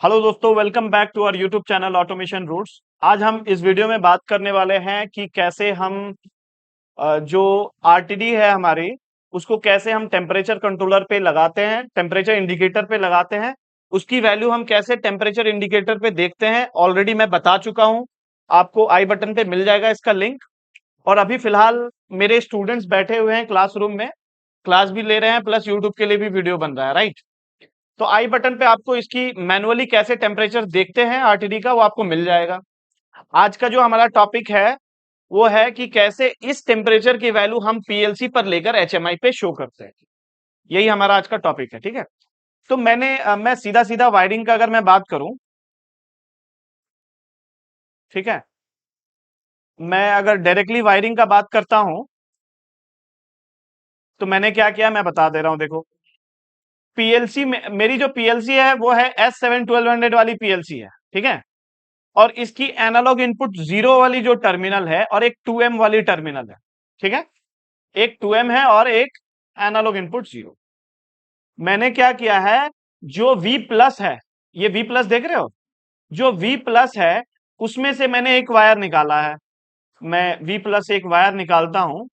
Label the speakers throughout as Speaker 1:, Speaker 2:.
Speaker 1: Hello दोस्तों, welcome back to our YouTube channel automation roots. आज हम इस वीडियो में बात करने वाले हैं कि कैसे हम जो आरटीडी है हमारी, उसको कैसे हम टेम्परेचर कंट्रोलर पे लगाते हैं, टेम्परेचर इंडिकेटर पे लगाते हैं। उसकी वैल्यू हम कैसे टेम्परेचर इंडिकेटर पे देखते हैं, ऑलरेडी मैं बता चुका हूं। आपको आई बटन पे मिल जाएगा इसका लिंक। और अभी फिलहाल मेरे स्टूडेंट्स बैठे हुए हैं क्लासरूम में, क्लास भी ले रहे हैं, प्लस यूट्यूब के लिए भी वीडियो बन रहा है, राइट। तो आई बटन पे आपको इसकी मैनुअली कैसे टेम्परेचर देखते हैं आरटीडी का, वो आपको मिल जाएगा। आज का जो हमारा टॉपिक है वो है कि कैसे इस टेम्परेचर की वैल्यू हम पीएलसी पर लेकर एचएमआई पे शो करते हैं। यही हमारा आज का टॉपिक है, ठीक है। तो मैं सीधा सीधा वायरिंग का अगर मैं बात करूं, ठीक है। मैं अगर डायरेक्टली वायरिंग का बात करता हूं तो मैंने क्या किया मैं बता दे रहा हूं, देखो। पीएलसी में मेरी जो पीएलसी है वो है S7 1200 वाली पीएलसी है, ठीक है। और इसकी एनालॉग इनपुट 0 वाली जो टर्मिनल है और एक 2M वाली टर्मिनल है, ठीक है। एक 2M है और एक एनालॉग इनपुट 0। मैंने क्या किया है, जो V प्लस है, ये V प्लस देख रहे हो, जो V प्लस है उसमें से मैंने एक वायर निकाला है। मैं V प्लस एक वायर निकालता हूं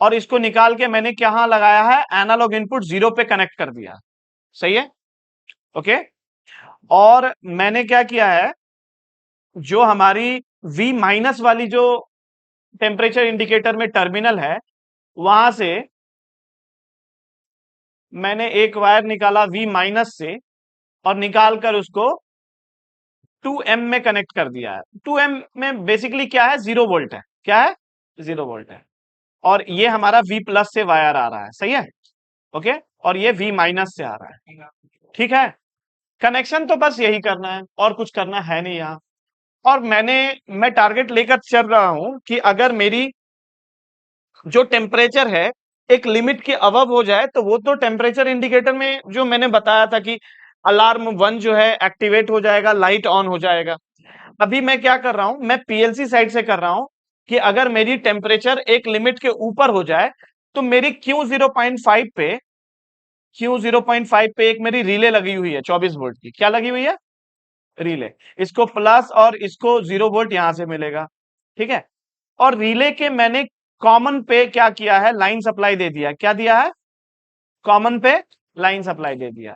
Speaker 1: और इसको निकाल के मैंने कहां लगाया है, एनालॉग इनपुट 0 पे कनेक्ट कर दिया। सही है, ओके। और मैंने क्या किया है, जो हमारी V माइनस वाली जो टेम्परेचर इंडिकेटर में टर्मिनल है, वहां से मैंने एक वायर निकाला V माइनस से और निकाल कर उसको 2M में कनेक्ट कर दिया है। 2M में बेसिकली क्या है, 0 वोल्ट है। क्या है, 0 वोल्ट है। और ये हमारा V प्लस से वायर आ रहा है, सही है, ओके। और ये V माइनस से आ रहा है, ठीक है। कनेक्शन तो बस यही करना है और कुछ करना है नहीं यहाँ। और मैं टारगेट लेकर चल रहा हूं कि अगर मेरी जो टेम्परेचर है एक लिमिट के अबव हो जाए तो वो तो टेम्परेचर इंडिकेटर में जो मैंने बताया था कि अलार्म 1 जो है एक्टिवेट हो जाएगा, लाइट ऑन हो जाएगा। अभी मैं क्या कर रहा हूं, मैं पीएलसी साइड से कर रहा हूं कि अगर मेरी टेम्परेचर एक लिमिट के ऊपर हो जाए तो मेरी Q0.5 पे एक मेरी रिले लगी हुई है 24 वोल्ट की। क्या लगी हुई है, रिले। इसको प्लस और इसको 0 वोल्ट यहां से मिलेगा, ठीक है। और रिले के मैंने कॉमन पे क्या किया है, लाइन सप्लाई दे दिया। क्या दिया है, कॉमन पे लाइन सप्लाई दे दिया।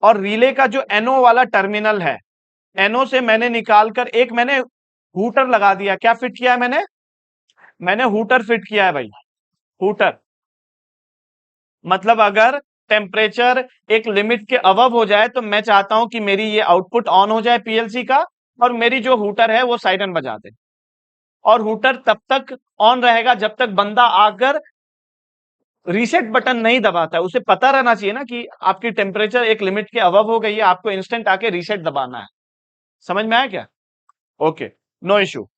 Speaker 1: और रिले का जो एनओ वाला टर्मिनल है, एनओ से मैंने निकालकर एक मैंने हूटर लगा दिया। क्या फिट किया है मैंने हूटर फिट किया है भाई। हूटर मतलब अगर टेम्परेचर एक लिमिट के अबव हो जाए तो मैं चाहता हूं कि मेरी ये आउटपुट ऑन हो जाए पीएलसी का, और मेरी जो हूटर है वो साइरन बजा दे। और हूटर तब तक ऑन रहेगा जब तक बंदा आकर रीसेट बटन नहीं दबाता है। उसे पता रहना चाहिए ना कि आपकी टेम्परेचर एक लिमिट के अबव हो गई है, आपको इंस्टेंट आके रीसेट दबाना है। समझ में आया क्या, ओके, नो इश्यू।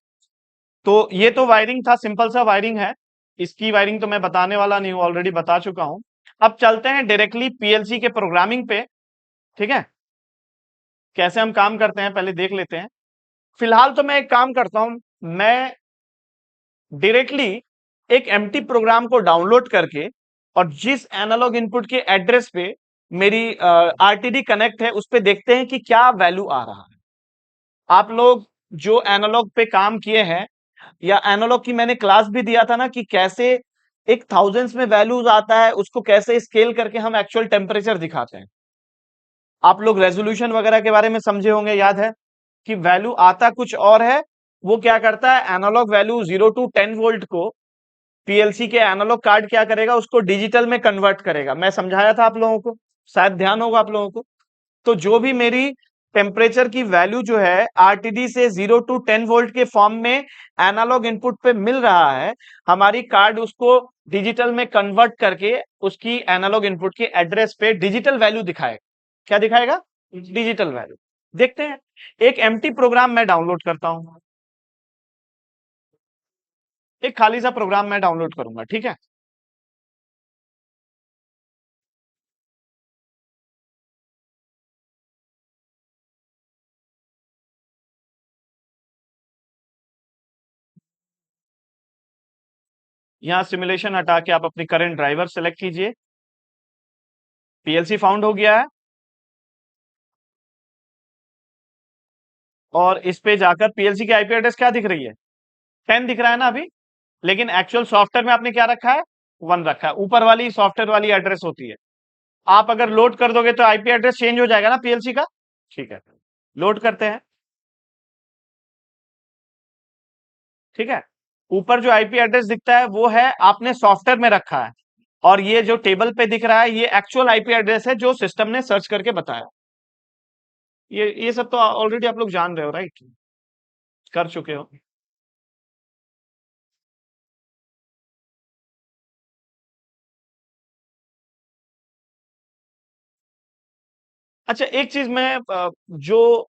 Speaker 1: तो ये तो वायरिंग था, सिंपल सा वायरिंग है। इसकी वायरिंग तो मैं बताने वाला नहीं हूं, ऑलरेडी बता चुका हूं। अब चलते हैं डायरेक्टली पीएलसी के प्रोग्रामिंग पे, ठीक है। कैसे हम काम करते हैं पहले देख लेते हैं। फिलहाल तो मैं एक काम करता हूं, मैं डायरेक्टली एक एम्प्टी प्रोग्राम को डाउनलोड करके और जिस एनालॉग इनपुट के एड्रेस पे मेरी आरटीडी कनेक्ट है उस पे देखते हैं कि क्या वैल्यू आ रहा है। आप लोग जो एनालॉग पे काम किए हैं, या एनालॉग की मैंने क्लास भी दिया था ना कि कैसे एक थाउजेंड्स में वैल्यूज आता है, उसको कैसे स्केल करके हम एक्चुअल टेम्परेचर दिखाते हैं। आप लोग रेजोल्यूशन वगैरह के बारे में समझे होंगे, याद है कि वैल्यू आता कुछ और है। वो क्या करता है, एनालॉग वैल्यू 0 to 10 वोल्ट को पीएलसी के एनालॉग कार्ड क्या करेगा, उसको डिजिटल में कन्वर्ट करेगा। मैं समझाया था आप लोगों को, शायद ध्यान होगा आप लोगों को। तो जो भी मेरी टेम्परेचर की वैल्यू जो है आरटीडी से 0 to 10 वोल्ट के फॉर्म में एनालॉग इनपुट पे मिल रहा है, हमारी कार्ड उसको डिजिटल में कन्वर्ट करके उसकी एनालॉग इनपुट के एड्रेस पे डिजिटल वैल्यू दिखाएगा। क्या दिखाएगा, डिजिटल वैल्यू। देखते हैं, एक एम्प्टी प्रोग्राम मैं डाउनलोड करता हूं। एक खाली सा प्रोग्राम मैं डाउनलोड करूंगा, ठीक है। यहां सिमुलेशन हटा के आप अपनी करंट ड्राइवर सेलेक्ट कीजिए। पीएलसी फाउंड हो गया है। और इस पे जाकर पीएलसी की आईपी एड्रेस क्या दिख रही है, 10 दिख रहा है ना अभी, लेकिन एक्चुअल सॉफ्टवेयर में आपने क्या रखा है, 1 रखा है। ऊपर वाली सॉफ्टवेयर वाली एड्रेस होती है। आप अगर लोड कर दोगे तो आईपी एड्रेस चेंज हो जाएगा ना पीएलसी का। ठीक है, लोड करते हैं। ठीक है, ऊपर जो आईपी एड्रेस दिखता है वो है आपने सॉफ्टवेयर में रखा है, और ये जो टेबल पे दिख रहा है ये एक्चुअल आईपी एड्रेस है जो सिस्टम ने सर्च करके बताया। ये सब तो ऑलरेडी आप लोग जान रहे हो, राइट, कर चुके हो। अच्छा, एक चीज मैं जो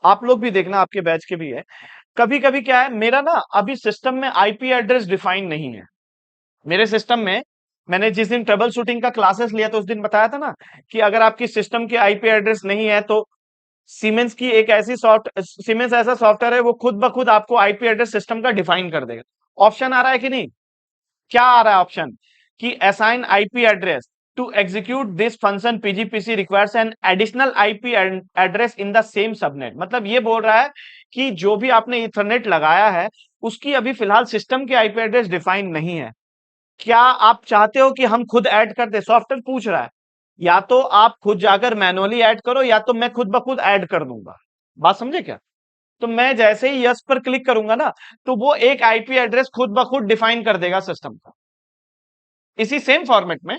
Speaker 1: आप लोग भी देखना, आपके बैच के भी है, कभी कभी क्या है मेरा ना अभी सिस्टम में आईपी एड्रेस डिफाइन नहीं है मेरे सिस्टम में। मैंने जिस दिन ट्रबल शूटिंग का क्लासेस लिया तो उस दिन बताया था ना कि अगर आपकी सिस्टम की आईपी एड्रेस नहीं है तो सीमेंस की एक ऐसी सीमेंस ऐसा सॉफ्टवेयर है वो खुद ब खुद आपको आईपी एड्रेस सिस्टम का डिफाइन कर देगा। ऑप्शन आ रहा है कि नहीं, क्या आ रहा है ऑप्शन, कि assign IP address to execute this function PGPC requires an additional IP address in the same subnet. मतलब ये बोल रहा है कि जो भी आपने इथरनेट लगाया है उसकी अभी फिलहाल सिस्टम की आईपी एड्रेस डिफाइन नहीं है। क्या आप चाहते हो कि हम खुद ऐड कर दे, सॉफ्टवेयर पूछ रहा है, या तो आप खुद जाकर मैनुअली ऐड करो या तो मैं खुद ब खुद ऐड कर दूंगा। बात समझे क्या? तो मैं जैसे ही यस पर क्लिक करूंगा ना तो वो एक आईपी एड्रेस खुद ब खुद डिफाइन कर देगा सिस्टम का, इसी सेम फॉर्मेट में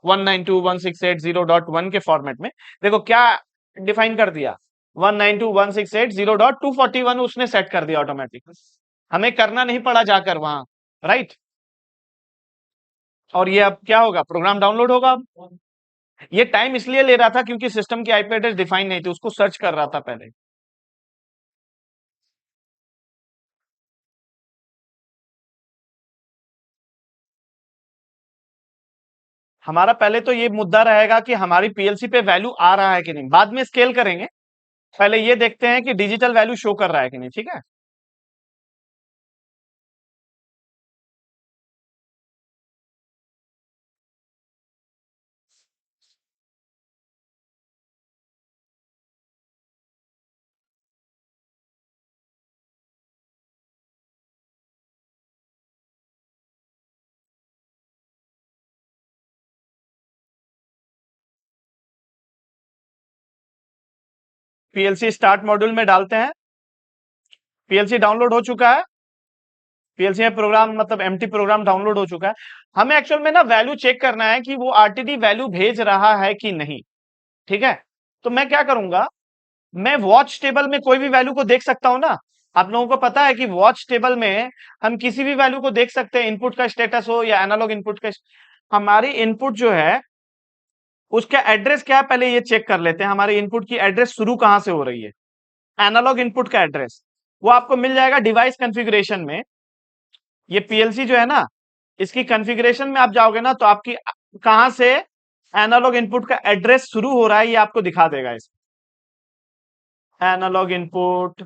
Speaker 1: 192.168.0.1 के फॉर्मेट में। देखो क्या डिफाइन कर दिया, 192.168.0.241 उसने सेट कर दिया ऑटोमेटिक, हमें करना नहीं पड़ा जाकर वहां, राइट। और ये अब क्या होगा, प्रोग्राम डाउनलोड होगा अब। ये टाइम इसलिए ले रहा था क्योंकि सिस्टम की आईपी एड्रेस डिफाइन नहीं थी, उसको सर्च कर रहा था पहले। हमारा पहले तो ये मुद्दा रहेगा कि हमारी पीएलसी पे वैल्यू आ रहा है कि नहीं, बाद में स्केल करेंगे। पहले ये देखते हैं कि डिजिटल वैल्यू शो कर रहा है कि नहीं, ठीक है। पीएलसी स्टार्ट मॉड्यूल में डालते हैं। पीएलसी डाउनलोड हो चुका है, पीएलसी में प्रोग्राम मतलब एमटी प्रोग्राम डाउनलोड हो चुका है। हमें एक्चुअल में ना वैल्यू चेक करना है कि वो आरटीडी वैल्यू भेज रहा है कि नहीं, ठीक है। तो मैं क्या करूंगा, मैं वॉच टेबल में कोई भी वैल्यू को देख सकता हूं ना। आप लोगों को पता है कि वॉच टेबल में हम किसी भी वैल्यू को देख सकते हैं, इनपुट का स्टेटस हो या एनालॉग इनपुट का। हमारी इनपुट जो है उसका एड्रेस क्या है, पहले ये चेक कर लेते हैं हमारे इनपुट की एड्रेस शुरू कहां से हो रही है। एनालॉग इनपुट का एड्रेस वो आपको मिल जाएगा डिवाइस कॉन्फ़िगरेशन में। ये पीएलसी जो है ना, इसकी कॉन्फ़िगरेशन में आप जाओगे ना तो आपकी कहां से एनालॉग इनपुट का एड्रेस शुरू हो रहा है ये आपको दिखा देगा। इस एनालॉग इनपुट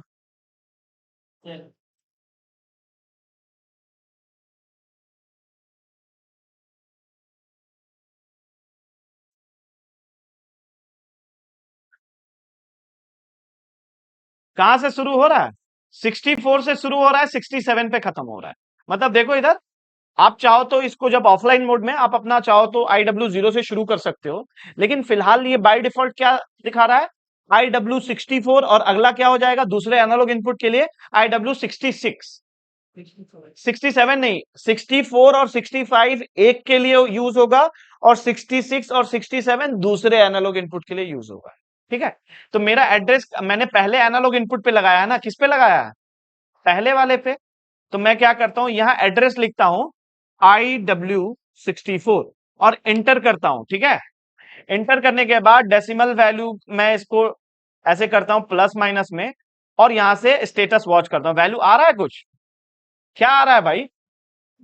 Speaker 1: कहां से शुरू हो रहा है, 64 से शुरू हो रहा है, 67 पे खत्म हो रहा है। मतलब देखो इधर, आप चाहो तो इसको जब ऑफलाइन मोड में आप अपना चाहो तो IW0 से शुरू कर सकते हो, लेकिन फिलहाल ये बाय डिफॉल्ट क्या दिखा रहा है, IW64, और अगला क्या हो जाएगा दूसरे एनालॉग इनपुट के लिए, IW66। 67 नहीं, 64 और 65 एक के लिए यूज होगा, और 66 और 67 दूसरे एनालॉग इनपुट के लिए यूज होगा, ठीक है। तो मेरा एड्रेस मैंने पहले एनालॉग इनपुट पे लगाया है ना, किस पे लगाया है, पहले वाले पे। तो मैं क्या करता हूं, यहां एड्रेस लिखता हूं IW64 और एंटर करता हूं, ठीक है। एंटर करने के बाद डेसिमल वैल्यू मैं इसको ऐसे करता हूं प्लस माइनस में, और यहां से स्टेटस वॉच करता हूं, वैल्यू आ रहा है कुछ, क्या आ रहा है भाई,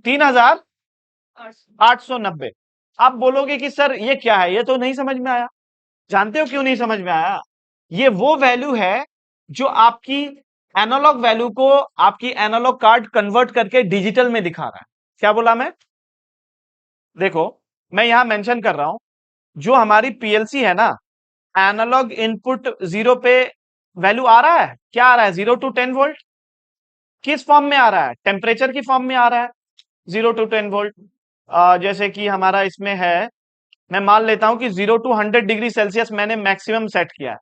Speaker 1: 3890। आप बोलोगे कि सर ये क्या है, ये तो नहीं समझ में आया। जानते हो क्यों नहीं समझ में आया, ये वो वैल्यू है जो आपकी एनालॉग वैल्यू को आपकी एनालॉग कार्ड कन्वर्ट करके डिजिटल में दिखा रहा है। क्या बोला मैं, देखो मैं यहां मेंशन कर रहा हूं, जो हमारी पीएलसी है ना, एनालॉग इनपुट 0 पे वैल्यू आ रहा है, क्या आ रहा है, 0 to 10 वोल्ट। किस फॉर्म में आ रहा है, टेम्परेचर की फॉर्म में आ रहा है, 0 to 10 वोल्ट। जैसे कि हमारा इसमें है, मैं मान लेता हूं कि 0 to 100 डिग्री सेल्सियस मैंने मैक्सिमम सेट किया है,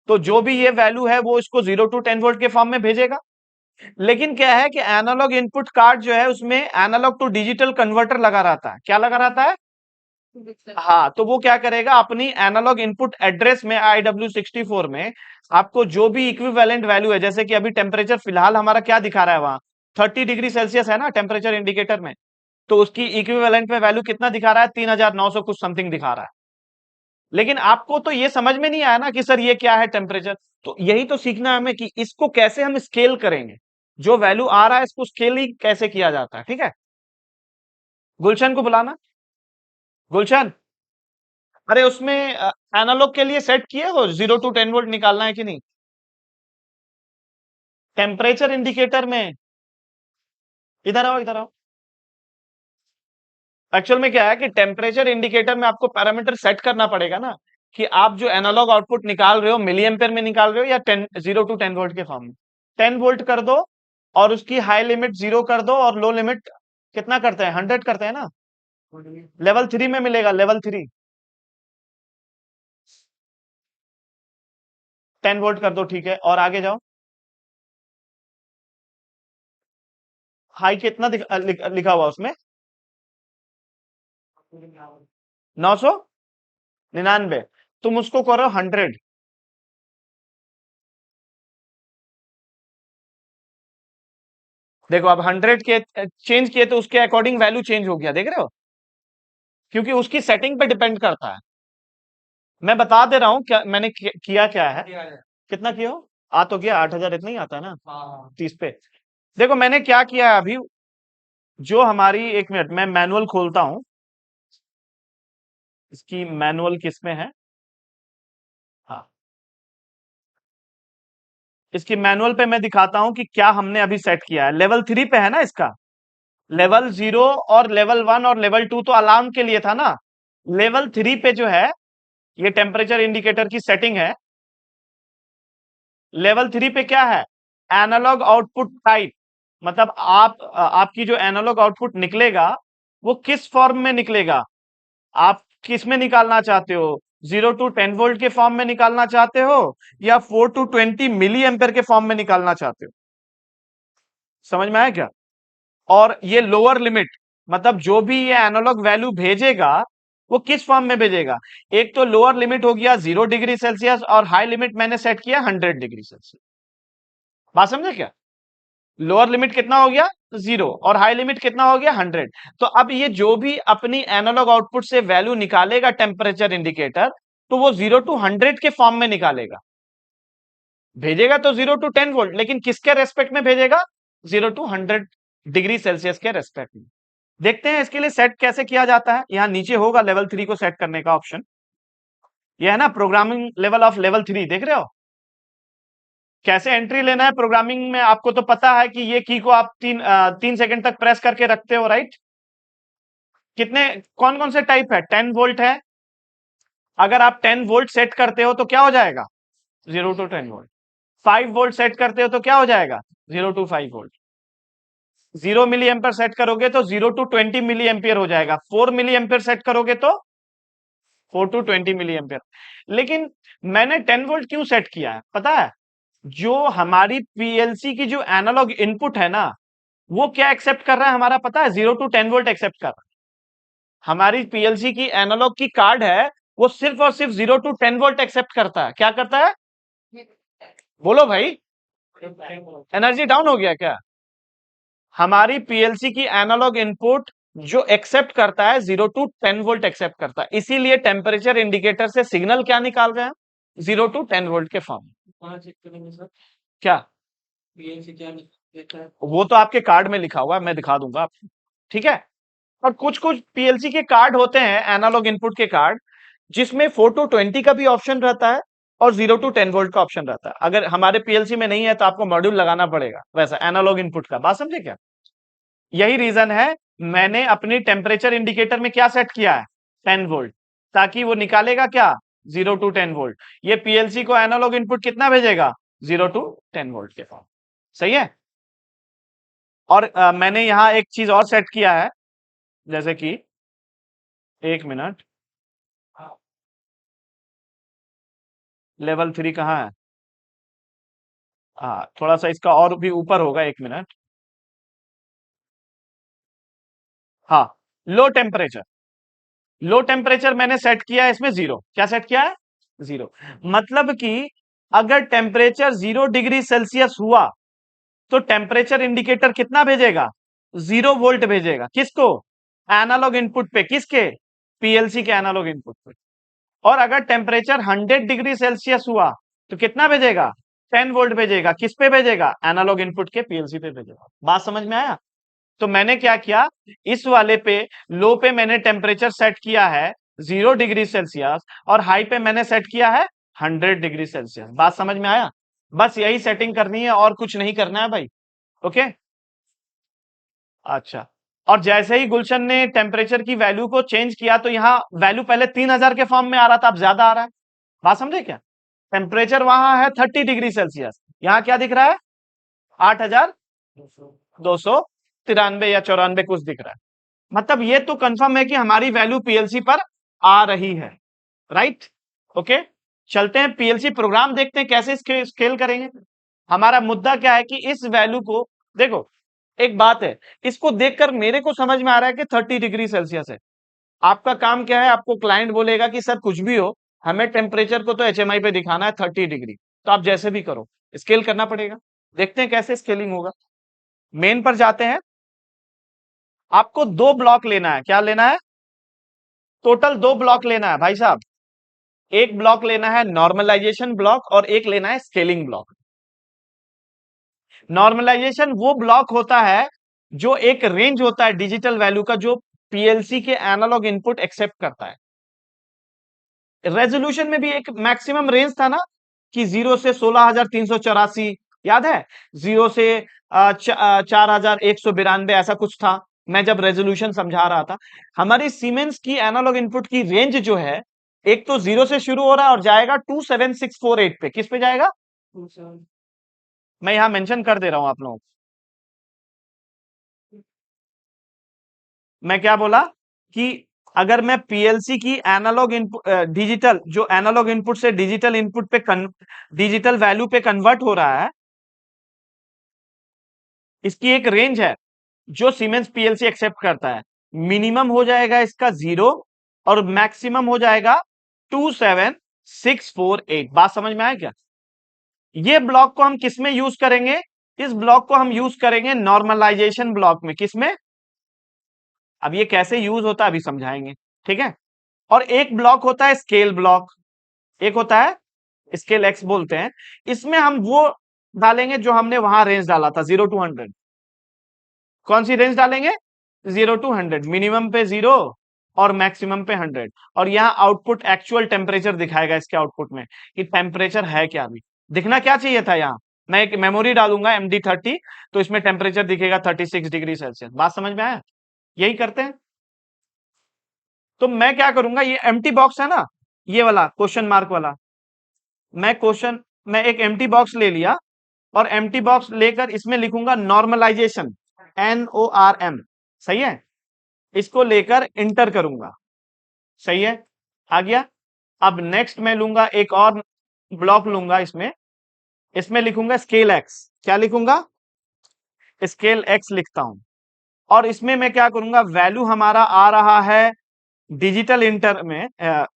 Speaker 1: तो जो भी ये वैल्यू है वो इसको 0 to 10 वोल्ट के फॉर्म में भेजेगा। लेकिन क्या है कि एनालॉग इनपुट कार्ड जो है उसमें एनालॉग टू डिजिटल कन्वर्टर लगा रहता है, क्या लगा रहता है, हाँ, तो वो क्या करेगा, अपनी एनालॉग इनपुट एड्रेस में IW64 में आपको जो भी इक्विवेलेंट वैल्यू है, जैसे कि अभी टेम्परेचर फिलहाल हमारा क्या दिखा रहा है वहां, 30 डिग्री सेल्सियस है ना टेम्परेचर इंडिकेटर में, तो उसकी इक्विवेलेंट में वैल्यू कितना दिखा रहा है, 3900 कुछ समथिंग दिखा रहा है। लेकिन आपको तो ये समझ में नहीं आया ना कि सर ये क्या है टेम्परेचर, तो यही तो सीखना है हमें कि इसको कैसे हम स्केल करेंगे, जो वैल्यू आ रहा है इसको स्केलिंग कैसे किया जाता है, ठीक है। गुलशन को बुलाना, गुलशन, अरे उसमें एनालॉग के लिए सेट किए हो 0 to 10 वोल्ट निकालना है कि नहीं, टेम्परेचर इंडिकेटर में, इधर आओ इधर आओ। एक्चुअल में क्या है कि टेम्परेचर इंडिकेटर में आपको पैरामीटर सेट करना पड़ेगा ना, कि आप जो एनालॉग आउटपुट निकाल रहे हो मिली एम्पेयर में निकाल रहे हो या 0 to 10 वोल्ट के फॉर्म में। 10 वोल्ट कर दो और उसकी हाई लिमिट 0 कर दो और लो लिमिट कितना करते हैं, 100 करते हैं ना, लेवल 3 में मिलेगा, लेवल 3। 10 वोल्ट कर दो, ठीक है, और आगे जाओ। हाई कितना लिखा हुआ उसमें, 999, तुम उसको करो 100। देखो अब 100 के चेंज किए तो उसके अकॉर्डिंग वैल्यू चेंज हो गया, देख रहे हो, क्योंकि उसकी सेटिंग पे डिपेंड करता है। मैं बता दे रहा हूं क्या मैंने किया क्या है, कितना किया हो, आ तो गया 8000, इतना ही आता है ना 30 पे। देखो मैंने क्या किया है अभी, जो हमारी, एक मिनट मैं मैनुअल खोलता हूं, इसकी मैनुअल किस में है, हाँ, इसकी मैनुअल पे मैं दिखाता हूं कि क्या हमने अभी सेट किया है। लेवल 3 पे है ना इसका, लेवल 0 और लेवल 1 और लेवल 2 तो अलार्म के लिए था ना, लेवल 3 पे जो है ये टेम्परेचर इंडिकेटर की सेटिंग है। लेवल 3 पे क्या है, एनालॉग आउटपुट टाइप, मतलब आपकी जो एनालॉग आउटपुट निकलेगा वो किस फॉर्म में निकलेगा, आप किस में निकालना चाहते हो, 0 to 10 वोल्ट के फॉर्म में निकालना चाहते हो या 4 to 20 मिली एम्पेयर के फॉर्म में निकालना चाहते हो, समझ में आया क्या। और ये लोअर लिमिट, मतलब जो भी ये एनालॉग वैल्यू भेजेगा वो किस फॉर्म में भेजेगा, एक तो लोअर लिमिट हो गया 0 डिग्री सेल्सियस और हाई लिमिट मैंने सेट किया 100 डिग्री सेल्सियस, बात समझे क्या, लोअर लिमिट कितना हो गया 0 और हाई लिमिट कितना हो गया 100। तो अब ये जो भी अपनी एनालॉग आउटपुट से वैल्यू निकालेगा टेम्परेचर इंडिकेटर, तो वो 0 to 100 के फॉर्म में निकालेगा, भेजेगा तो 0 to 10 वोल्ट, लेकिन किसके रेस्पेक्ट में भेजेगा, 0 to 100 डिग्री सेल्सियस के रेस्पेक्ट में। देखते हैं इसके लिए सेट कैसे किया जाता है, यहां नीचे होगा लेवल 3 को सेट करने का ऑप्शन, यह है ना प्रोग्रामिंग लेवल ऑफ लेवल 3, देख रहे हो कैसे एंट्री लेना है प्रोग्रामिंग में, आपको तो पता है कि ये की को आप 3 सेकंड तक प्रेस करके रखते हो, राइट। कितने, कौन कौन से टाइप है, 10 वोल्ट है, अगर आप 10 वोल्ट सेट करते हो तो क्या हो जाएगा, 0 to 10 वोल्ट। 5 वोल्ट सेट करते हो तो क्या हो जाएगा, 0 to 5 volt. 0 milli ampere set करोगे तो 0 to 20 मिली एम्पियर हो जाएगा, 4 मिली एम्पियर सेट करोगे तो 4 to 20 मिली एम्पियर। लेकिन मैंने 10 वोल्ट क्यों सेट किया है पता है, जो हमारी पीएलसी की जो एनालॉग इनपुट है ना, वो क्या एक्सेप्ट कर रहा है हमारा पता है, 0 to 10 वोल्ट एक्सेप्ट कर रहा है। हमारी पीएलसी की एनालॉग की कार्ड है, वो सिर्फ और सिर्फ 0 to 10 वोल्ट एक्सेप्ट करता है, क्या करता है, बोलो भाई, एनर्जी डाउन हो गया क्या, हमारी पीएलसी की एनालॉग इनपुट जो एक्सेप्ट करता है 0 to 10 वोल्ट एक्सेप्ट करता है, इसीलिए टेम्परेचर इंडिकेटर से सिग्नल क्या निकाल रहे हैं, 0 to 10 वोल्ट के फॉर्म में। क्या, वो तो आपके कार्ड में लिखा हुआ है, मैं दिखा दूंगा आपको, ठीक है। और कुछ कुछ पीएलसी के कार्ड होते हैं एनालॉग इनपुट के कार्ड, जिसमें 4 to 20 का भी ऑप्शन रहता है और 0 to 10 वोल्ट का ऑप्शन रहता है। अगर हमारे पीएलसी में नहीं है तो आपको मॉड्यूल लगाना पड़ेगा वैसा एनालॉग इनपुट का, बात समझे क्या। यही रीजन है मैंने अपनी टेम्परेचर इंडिकेटर में क्या सेट किया है, 10 वोल्ट, ताकि वो निकालेगा क्या, 0 to 10 वोल्ट। ये पीएलसी को एनालॉग इनपुट कितना भेजेगा, 0 to 10 वोल्ट के फॉर्म। सही है। और मैंने यहां एक चीज और सेट किया है, जैसे कि 1 मिनट, लेवल 3 कहाँ है? हाँ, थोड़ा सा इसका और भी ऊपर होगा, 1 मिनट। हाँ, लो टेम्परेचर, लो टेम्परेचर मैंने सेट किया है इसमें 0। क्या सेट किया है? 0। मतलब कि अगर टेम्परेचर 0 डिग्री सेल्सियस हुआ तो टेम्परेचर इंडिकेटर कितना भेजेगा? 0 वोल्ट भेजेगा। किसको? एनालॉग इनपुट पे। किसके? पीएलसी के एनालॉग इनपुट पे। और अगर टेम्परेचर 100 डिग्री सेल्सियस हुआ तो कितना भेजेगा? 10 वोल्ट भेजेगा। किस पे भेजेगा? एनालॉग इनपुट के पीएलसी पे भेजेगा। बात समझ में आया? तो मैंने क्या किया, इस वाले पे, लो पे मैंने टेम्परेचर सेट किया है 0 डिग्री सेल्सियस, और हाई पे मैंने सेट किया है 100 डिग्री सेल्सियस। बात समझ में आया? बस यही सेटिंग करनी है और कुछ नहीं करना है भाई। ओके। अच्छा। और जैसे ही गुलशन ने टेम्परेचर की वैल्यू को चेंज किया तो यहाँ वैल्यू पहले 3000 के फॉर्म में आ रहा था, अब ज्यादा आ रहा है। बात समझे क्या? टेम्परेचर वहां है 30 डिग्री सेल्सियस, यहाँ क्या दिख रहा है? 8293 या 94 कुछ दिख रहा है। मतलब ये तो कंफर्म है कि हमारी वैल्यू पीएलसी पर आ रही है। राइट। ओके। चलते हैं पीएलसी प्रोग्राम देखते हैं कैसे स्केल करेंगे। हमारा मुद्दा क्या है कि इस वैल्यू को देखो, एक बात है, इसको देखकर मेरे को समझ में आ रहा है कि 30 डिग्री सेल्सियस है। आपका काम क्या है? आपको क्लाइंट बोलेगा कि सर कुछ भी हो, हमें टेम्परेचर को तो एचएमआई पे दिखाना है 30 डिग्री, तो आप जैसे भी करो, स्केल करना पड़ेगा। देखते हैं कैसे स्केलिंग होगा। मेन पर जाते हैं। आपको 2 ब्लॉक लेना है। क्या लेना है? टोटल 2 ब्लॉक लेना है भाई साहब। एक ब्लॉक लेना है नॉर्मलाइजेशन ब्लॉक और एक लेना है स्केलिंग ब्लॉक। नॉर्मलाइजेशन वो ब्लॉक होता है जो एक रेंज होता है डिजिटल वैल्यू का, जो पीएलसी के एनालॉग इनपुट एक्सेप्ट करता है। रेजोल्यूशन में भी एक मैक्सिमम रेंज था ना, कि 0 से 16,384, याद है? 0 से 4,192, ऐसा कुछ था। मैं जब रेजोल्यूशन समझा रहा था, हमारी सीमेंस की एनालॉग इनपुट की रेंज जो है, एक तो 0 से शुरू हो रहा है और जाएगा 27648 पे। किस पे जाएगा? मैं यहां मेंशन कर दे रहा हूं आप लोगों को। मैं क्या बोला कि अगर मैं पीएलसी की एनालॉग इनपुट, डिजिटल, जो एनालॉग इनपुट से डिजिटल इनपुट पे, डिजिटल वैल्यू पे कन्वर्ट हो रहा है, इसकी एक रेंज है जो सीमेंस पीएलसी एक्सेप्ट करता है। मिनिमम हो जाएगा इसका 0 और मैक्सिमम हो जाएगा 27648। बात समझ में आया क्या? ये ब्लॉक को हम किस में यूज करेंगे? इस ब्लॉक को हम यूज करेंगे नॉर्मलाइजेशन ब्लॉक में। किस में? अब ये कैसे यूज होता है अभी समझाएंगे। ठीक है। और एक ब्लॉक होता है स्केल ब्लॉक, एक होता है स्केल एक्स बोलते हैं। इसमें हम वो डालेंगे जो हमने वहां रेंज डाला था, 0 to 100। कौन सी रेंज डालेंगे? 0 to 100। मिनिमम पे 0 और मैक्सिमम पे 100। और यहाँ आउटपुट एक्चुअल टेम्परेचर दिखाएगा इसके आउटपुट में, कि टेम्परेचर है क्या। अभी दिखना क्या चाहिए था? यहाँ मैं एक मेमोरी डालूंगा MD30, तो इसमें टेम्परेचर दिखेगा 36 डिग्री सेल्सियस। बात समझ में आया? यही करते हैं। तो मैं क्या करूंगा, ये एम्प्टी बॉक्स है ना, ये वाला क्वेश्चन मार्क वाला, मैं एक एम्प्टी बॉक्स ले लिया, और एम्प्टी बॉक्स लेकर इसमें लिखूंगा नॉर्मलाइजेशन, NORM। सही है। इसको लेकर इंटर करूंगा। सही है। आ गया। अब नेक्स्ट मैं लूंगा एक और ब्लॉक लूंगा, इसमें इसमें लिखूंगा स्केल एक्स। क्या लिखूंगा? स्केल एक्स लिखता हूं। और इसमें मैं क्या करूंगा, वैल्यू हमारा आ रहा है डिजिटल इंटर में,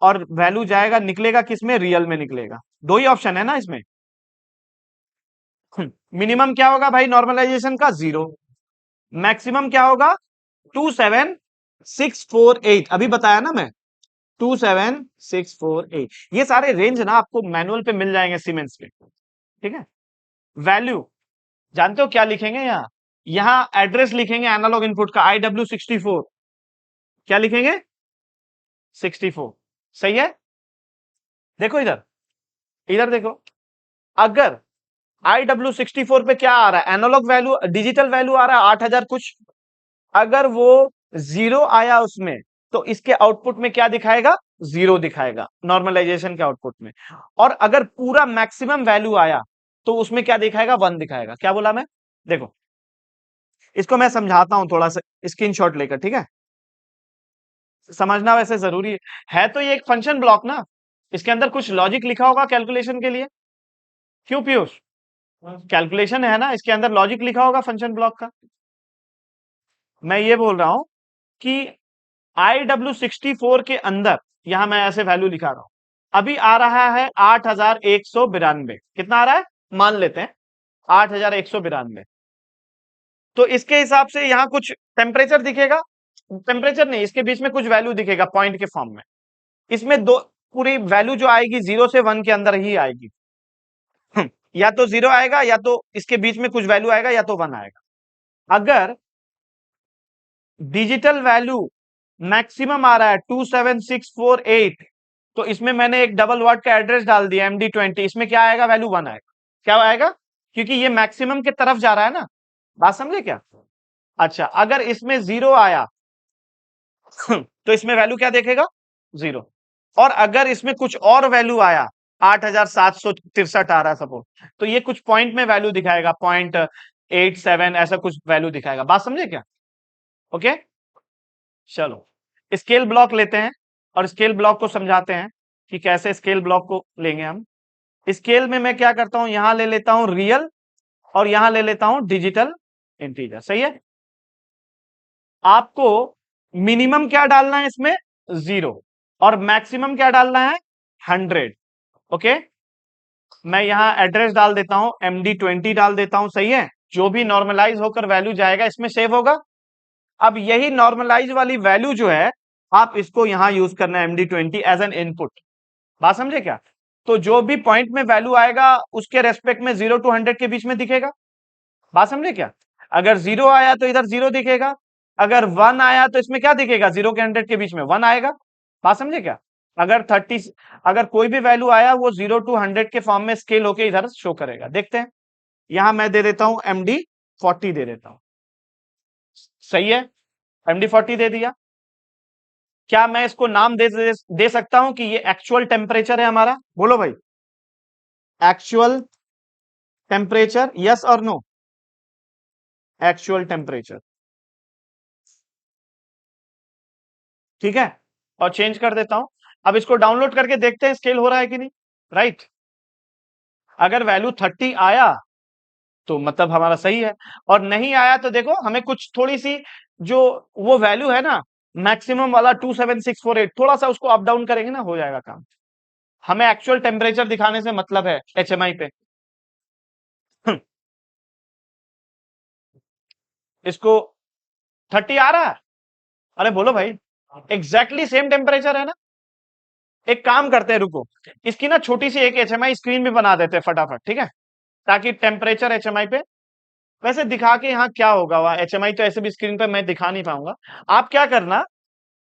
Speaker 1: और वैल्यू जाएगा, निकलेगा किस में? रियल में निकलेगा। दो ही ऑप्शन है ना इसमें। मिनिमम क्या होगा भाई नॉर्मलाइजेशन का? 0। मैक्सिमम क्या होगा? 27648। अभी बताया ना मैं, 27648। ये सारे रेंज ना आपको मैनुअल पे मिल जाएंगे सीमेंस पे। ठीक है। वैल्यू जानते हो क्या लिखेंगे? यहाँ एड्रेस लिखेंगे एनालॉग इनपुट का, IW64। क्या लिखेंगे? 64। सही है। देखो इधर, इधर देखो। अगर IW64 पे क्या आ रहा है? एनालॉग वैल्यू, डिजिटल वैल्यू आ रहा है 8000 कुछ। अगर वो 0 आया उसमें, तो इसके आउटपुट में क्या दिखाएगा? 0 दिखाएगा नॉर्मलाइजेशन के आउटपुट में। और अगर पूरा मैक्सिमम वैल्यू आया, तो उसमें क्या दिखाएगा, 1 दिखाएगा। क्या बोला मैं, देखो इसको मैं समझाता हूं थोड़ा सा स्क्रीनशॉट लेकर, ठीक है, समझना वैसे जरूरी है तो ये एक फंक्शन ब्लॉक ना, इसके अंदर कुछ लॉजिक लिखा होगा कैलकुलेशन के लिए, क्यों पीयूष, कैलकुलेशन है ना, इसके अंदर लॉजिक लिखा होगा फंक्शन ब्लॉक का। मैं ये बोल रहा हूं कि IW64 के अंदर यहां मैं ऐसे वैल्यू लिखा रहा हूं, अभी आ रहा है 8192, कितना आ रहा है, मान लेते हैं 8192। तो इसके हिसाब से यहां कुछ टेम्परेचर दिखेगा, टेम्परेचर नहीं, इसके बीच में कुछ वैल्यू दिखेगा पॉइंट के फॉर्म में। इसमें दो पूरी वैल्यू जो आएगी 0 से 1 के अंदर ही आएगी। या तो 0 आएगा, या तो इसके बीच में कुछ वैल्यू आएगा, या तो 1 आएगा। अगर डिजिटल वैल्यू मैक्सिमम आ रहा है 27648, तो इसमें मैंने एक डबल वर्ड का एड्रेस डाल दिया MD20, इसमें क्या आएगा, वैल्यू 1 आएगा। क्या आएगा, क्योंकि ये मैक्सिमम की तरफ जा रहा है ना, बात समझे क्या। अच्छा, अगर इसमें 0 आया तो इसमें वैल्यू क्या देखेगा, 0। और अगर इसमें कुछ और वैल्यू आया, 8763 आ रहा है सपोज, तो ये कुछ पॉइंट में वैल्यू दिखाएगा, 0.87 ऐसा कुछ वैल्यू दिखाएगा। बात समझे क्या, ओके। चलो स्केल ब्लॉक लेते हैं और स्केल ब्लॉक को समझाते हैं कि कैसे स्केल ब्लॉक को लेंगे हम। स्केल में मैं क्या करता हूं, यहां ले लेता हूं रियल और यहां ले लेता हूं डिजिटल इंटीजर, सही है। आपको मिनिमम क्या डालना है इसमें, 0, और मैक्सिमम क्या डालना है, 100। ओके, मैं यहां एड्रेस डाल देता हूं, MD20 डाल देता हूं, सही है। जो भी नॉर्मलाइज होकर वैल्यू जाएगा इसमें सेव होगा। अब यही नॉर्मलाइज वाली वैल्यू जो है, आप इसको यहां यूज करना है MD20 एज एन इनपुट। बात समझे क्या। तो जो भी पॉइंट में वैल्यू आएगा उसके रेस्पेक्ट में 0 to 100 के बीच में दिखेगा। बात समझे क्या, अगर 0 आया तो इधर 0 दिखेगा, अगर 1 आया तो इसमें क्या दिखेगा, 0 के 100 के बीच में 1 आएगा। बात समझे क्या। अगर 30, अगर कोई भी वैल्यू आया वो 0 to 100 के फॉर्म में स्केल होके इधर शो करेगा। देखते हैं, यहां मैं दे देता हूं MD40 दे देता हूं, सही है, MD40 दे दिया। क्या मैं इसको नाम दे सकता हूं कि ये एक्चुअल टेम्परेचर है हमारा, बोलो भाई, एक्चुअल टेम्परेचर, यस और नो, एक्चुअल टेम्परेचर, ठीक है। और चेंज कर देता हूं, अब इसको डाउनलोड करके देखते हैं स्केल हो रहा है कि नहीं, राइट। अगर वैल्यू 30 आया तो मतलब हमारा सही है, और नहीं आया तो देखो हमें कुछ थोड़ी सी जो वो वैल्यू है ना मैक्सिमम वाला 27648, थोड़ा सा उसको अप डाउन करेंगे ना, हो जाएगा काम। हमें एक्चुअल टेम्परेचर दिखाने से मतलब है HMI पे। इसको 30 आ रहा है, अरे बोलो भाई, एग्जैक्टली सेम टेम्परेचर है ना। एक काम करते हैं, रुको, इसकी ना छोटी सी एक HMI स्क्रीन भी बना देते हैं फटाफट, ठीक है, ताकि टेम्परेचर HMI पे वैसे दिखा के यहाँ क्या होगा, वहां HMI तो ऐसे भी स्क्रीन पे मैं दिखा नहीं पाऊंगा। आप क्या करना,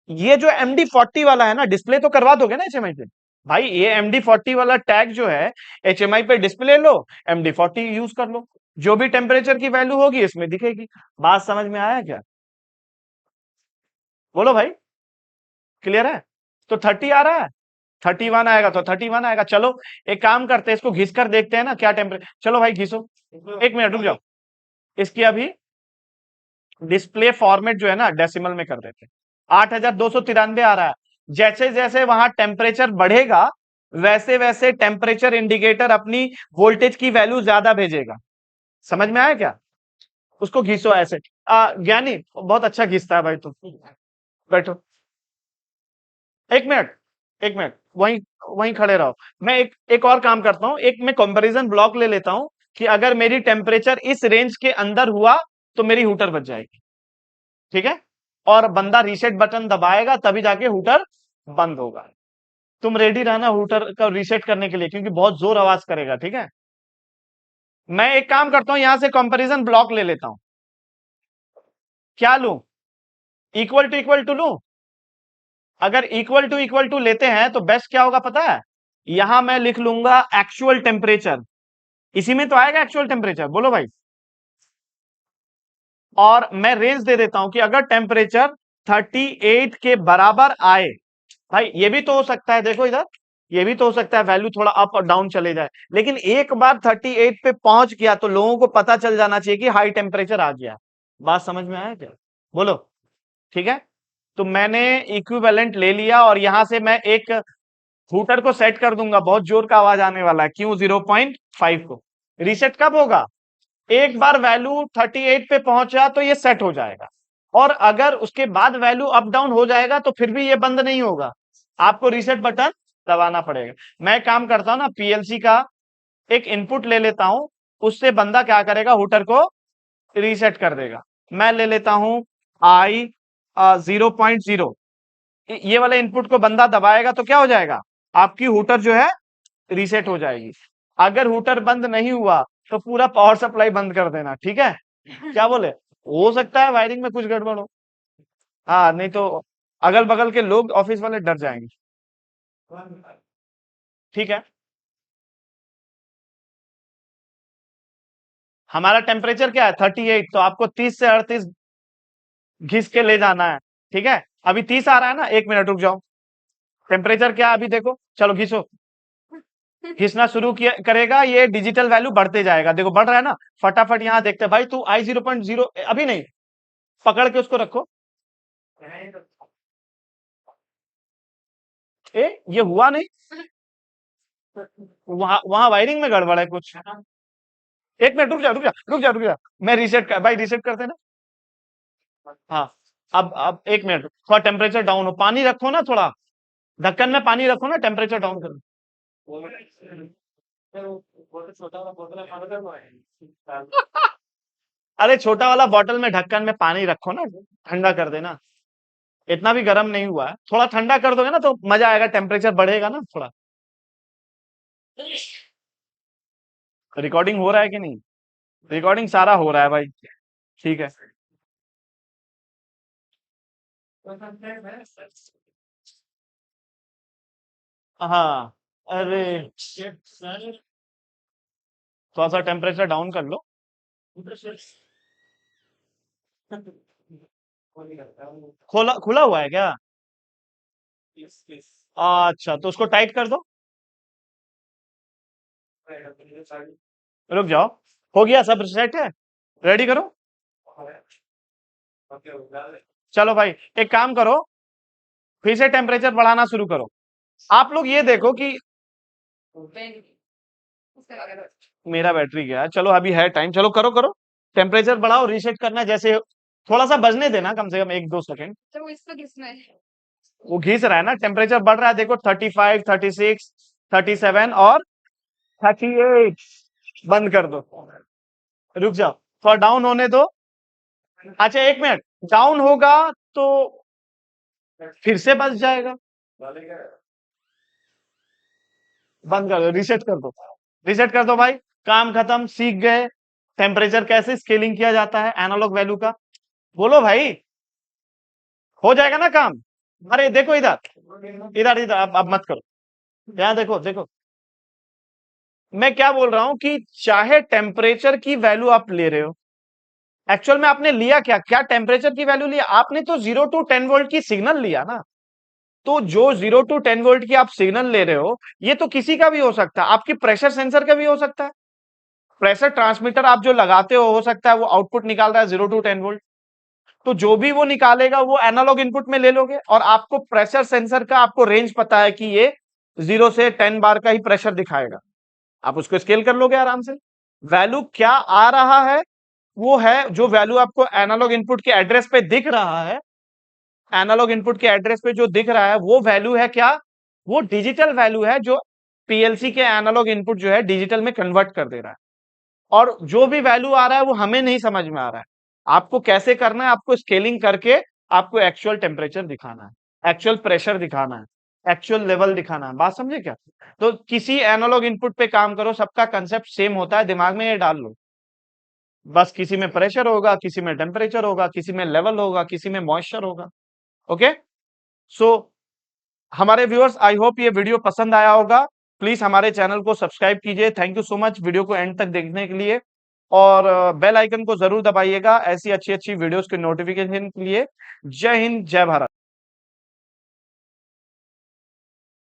Speaker 1: ये जो MD40 वाला है ना, डिस्प्ले तो करवा दोगे ना HMI पे, भाई ये MD40 वाला टैग जो है HMI पे डिस्प्ले लो, MD40 यूज कर लो, जो भी टेम्परेचर की वैल्यू होगी इसमें दिखेगी। बात समझ में आया क्या, बोलो भाई, क्लियर है। तो 30 आ रहा है, 31 आएगा तो 31 आएगा। चलो एक काम करते हैं, इसको घिस कर देखते हैं ना क्या टेम्परेचर, चलो भाई घिसो, 1 मिनट रुक जाओ, इसकी अभी डिस्प्ले फॉर्मेट जो है ना डेसिमल में कर देते हैं। 8293 आ रहा है, जैसे जैसे वहां टेम्परेचर बढ़ेगा वैसे वैसे टेम्परेचर इंडिकेटर अपनी वोल्टेज की वैल्यू ज्यादा भेजेगा। समझ में आया क्या, उसको घिसो ऐसे। ज्ञानी बहुत अच्छा घिसता है भाई, तुम बैठो, 1 मिनट, 1 मिनट वहीं वहीं खड़े रहो। मैं एक और काम करता हूं, एक मैं कंपैरिजन ब्लॉक ले लेता हूं कि अगर मेरी टेम्परेचर इस रेंज के अंदर हुआ तो मेरी हुटर बच जाएगी, ठीक है। और बंदा रीसेट बटन दबाएगा तभी जाके हुटर बंद होगा। तुम रेडी रहना हुटर का रीसेट करने के लिए, क्योंकि बहुत जोर आवाज करेगा, ठीक है। मैं एक काम करता हूं, यहां से कंपैरिजन ब्लॉक ले लेता हूं, क्या लूं, इक्वल टू लूं। अगर इक्वल टू लेते हैं तो बेस्ट क्या होगा पता है, यहां मैं लिख लूंगा एक्चुअल टेम्परेचर, इसी में तो आएगा एक्चुअल टेम्परेचर, बोलो भाई। और मैं रेंज दे देता हूं कि अगर टेम्परेचर 38 के बराबर आए, भाई ये भी तो हो सकता है, देखो इधर ये भी तो हो सकता है वैल्यू थोड़ा अप और डाउन चले जाए, लेकिन एक बार 38 पे पहुंच गया तो लोगों को पता चल जाना चाहिए कि हाई टेम्परेचर आ गया। बात समझ में आया क्या? बोलो। ठीक है, तो मैंने इक्विवेलेंट ले लिया और यहां से मैं एक हुटर को सेट कर दूंगा, बहुत जोर का आवाज आने वाला है, क्यों 0.5 को। रीसेट कब होगा? एक बार वैल्यू 38 पे पहुंचा तो ये सेट हो जाएगा, और अगर उसके बाद वैल्यू अप डाउन हो जाएगा तो फिर भी ये बंद नहीं होगा, आपको रीसेट बटन दबाना पड़ेगा। मैं काम करता हूं ना, पीएलसी का एक इनपुट ले लेता हूं, उससे बंदा क्या करेगा, हुटर को रीसेट कर देगा। मैं ले लेता हूं आई 0.0, ये वाले इनपुट को बंदा दबाएगा तो क्या हो जाएगा, आपकी हुटर जो है रीसेट हो जाएगी। अगर हुटर बंद नहीं हुआ तो पूरा पावर सप्लाई बंद कर देना, ठीक है? क्या बोले? हो सकता है वायरिंग में कुछ गड़बड़ हो, हाँ, नहीं तो अगल बगल के लोग ऑफिस वाले डर जाएंगे। ठीक है, हमारा टेम्परेचर क्या है 38, तो आपको 30 से 38 घिस के ले जाना है। ठीक है, अभी 30 आ रहा है ना, 1 मिनट रुक जाओ। टेम्परेचर क्या है अभी देखो, चलो घिसो। घिसना शुरू किया करेगा, ये डिजिटल वैल्यू बढ़ते जाएगा, देखो बढ़ रहा है ना। फटाफट यहाँ देखते हैं भाई, तू आई 0.0 अभी नहीं, पकड़ के उसको रखो। ये हुआ नहीं, वहां वहां वायरिंग में गड़बड़ है कुछ। 1 मिनट रुक जा रुक जा रुक जा रुक जा, मैं रीसेट कर भाई, रीसेट कर देना। हाँ, अब 1 मिनट, थोड़ा टेम्परेचर डाउन हो, पानी रखो ना थोड़ा, ढक्कन में पानी रखो ना, टेम्परेचर डाउन करो। अरे छोटा वाला बॉटल में ढक्कन में पानी रखो ना, ठंडा कर देना। इतना भी गर्म नहीं हुआ है, थोड़ा ठंडा कर दोगे ना तो मजा आएगा, टेम्परेचर बढ़ेगा ना थोड़ा। रिकॉर्डिंग हो रहा है कि नहीं? रिकॉर्डिंग सारा हो रहा है भाई। ठीक है, हाँ, अरे थोड़ा सा टेम्परेचर डाउन कर लो। खोला खुला हुआ है क्या? अच्छा, तो उसको टाइट कर दो। रुक जाओ, हो गया, सब सेट है, रेडी करो। चलो भाई, एक काम करो, फिर से टेम्परेचर बढ़ाना शुरू करो। आप लोग ये देखो कि मेरा बैटरी गया है, चलो अभी है टाइम, चलो करो करो, टेम्परेचर बढ़ाओ, रीसेट करना है, जैसे थोड़ा सा बजने देना, कम से कम 1-2 सेकंड। वो घिस रहा है ना, टेम्परेचर बढ़ रहा है, देखो 35, 36, 37 और 38। बंद कर दो, रुक जाओ, थोड़ा डाउन होने दो। अच्छा 1 मिनट, डाउन होगा तो फिर से बच जाएगा। बंद कर दो, रीसेट कर दो, रीसेट कर दो भाई, काम खत्म, सीख गए टेम्परेचर कैसे स्केलिंग किया जाता है एनालॉग वैल्यू का। बोलो भाई, हो जाएगा ना काम? अरे देखो इधर, इधर इधर, अब मत करो, यहाँ देखो देखो, मैं क्या बोल रहा हूं कि चाहे टेम्परेचर की वैल्यू आप ले रहे हो, एक्चुअल में आपने लिया क्या, क्या टेम्परेचर की वैल्यू लिया आपने? तो 0 to 10 वोल्ट की सिग्नल लिया ना। तो जो 0 to 10 वोल्ट की आप सिग्नल ले रहे हो, ये तो किसी का भी हो सकता है, आपकी प्रेशर सेंसर का भी हो सकता है। प्रेशर ट्रांसमीटर आप जो लगाते हो सकता है वो आउटपुट निकाल रहा है 0 to 10 वोल्ट, तो जो भी वो निकालेगा वो एनालॉग इनपुट में ले लोगे, और आपको प्रेशर सेंसर का आपको रेंज पता है कि ये 0 से 10 बार का ही प्रेशर दिखाएगा, आप उसको स्केल कर लोगे आराम से। वैल्यू क्या आ रहा है, वो है जो वैल्यू आपको एनालॉग इनपुट के एड्रेस पे दिख रहा है, एनालॉग इनपुट के एड्रेस पे जो दिख रहा है वो वैल्यू है क्या, वो डिजिटल वैल्यू है, जो पीएलसी के एनालॉग इनपुट जो है डिजिटल में कन्वर्ट कर दे रहा है। और जो भी वैल्यू आ रहा है वो हमें नहीं समझ में आ रहा है, आपको कैसे करना है, आपको स्केलिंग करके आपको एक्चुअल टेम्परेचर दिखाना है, एक्चुअल प्रेशर दिखाना है, एक्चुअल लेवल दिखाना है। बात समझे क्या? तो किसी एनालॉग इनपुट पे काम करो, सबका कंसेप्ट सेम होता है, दिमाग में ये डाल लो। बस किसी में प्रेशर होगा, किसी में टेम्परेचर होगा, किसी में लेवल होगा, किसी में मॉइस्चर होगा। ओके, सो हमारे व्यूअर्स, आई होप ये वीडियो पसंद आया होगा। प्लीज हमारे चैनल को सब्सक्राइब कीजिए। Thank you so much video को एंड तक देखने के लिए, और बेल आइकन को जरूर दबाइएगा ऐसी अच्छी अच्छी वीडियोस के नोटिफिकेशन के लिए। जय हिंद, जय भारत।